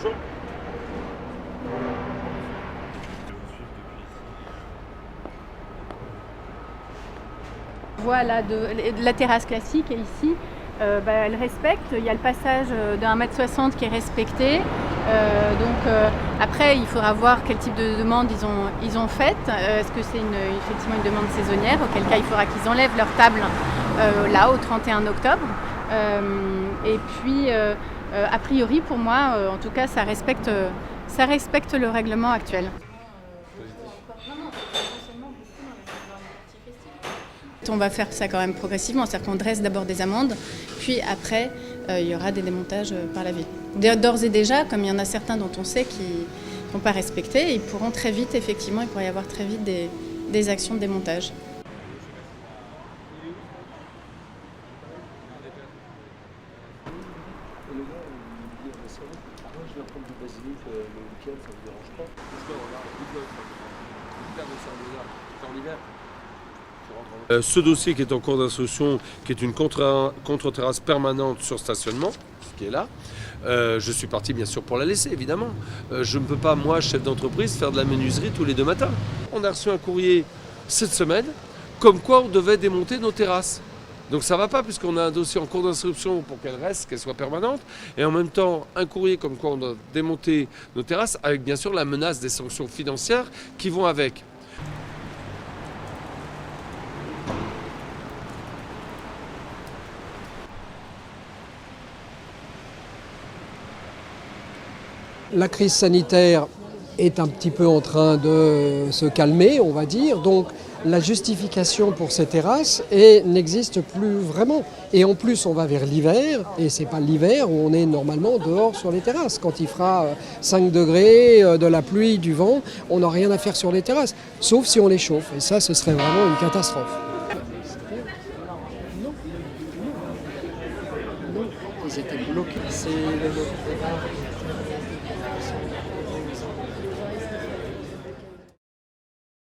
Bonjour. Voilà, de la terrasse classique est ici. Elle respecte, il y a le passage de 1,60 m qui est respecté. Après, il faudra voir quel type de demande ils ont faite. Est-ce que c'est effectivement une demande saisonnière, auquel cas il faudra qu'ils enlèvent leur table là, au 31 octobre. Et puis, a priori, pour moi, en tout cas, ça respecte le règlement actuel. On va faire ça quand même progressivement, c'est-à-dire qu'on dresse d'abord des amendes, puis après il y aura des démontages par la ville. D'ores et déjà, comme il y en a certains dont on sait qui n'ont pas respecté, ils pourront très vite, effectivement, il pourrait y avoir très vite des actions de démontage. Ce dossier qui est en cours d'instruction, qui est une contre-terrasse permanente sur stationnement, ce qui est là, je suis parti bien sûr pour la laisser, évidemment. Je ne peux pas, moi, chef d'entreprise, faire de la menuiserie tous les 2 matins. On a reçu un courrier cette semaine, comme quoi on devait démonter nos terrasses. Donc ça ne va pas, puisqu'on a un dossier en cours d'instruction pour qu'elle reste, qu'elle soit permanente, et en même temps un courrier comme quoi on doit démonter nos terrasses, avec bien sûr la menace des sanctions financières qui vont avec. La crise sanitaire est un petit peu en train de se calmer, on va dire. Donc la justification pour ces terrasses n'existe plus vraiment. Et en plus, on va vers l'hiver, et c'est pas l'hiver où on est normalement dehors sur les terrasses. Quand il fera 5 degrés, de la pluie, du vent, on n'a rien à faire sur les terrasses, sauf si on les chauffe. Et ça, ce serait vraiment une catastrophe. Ils étaient bloqués.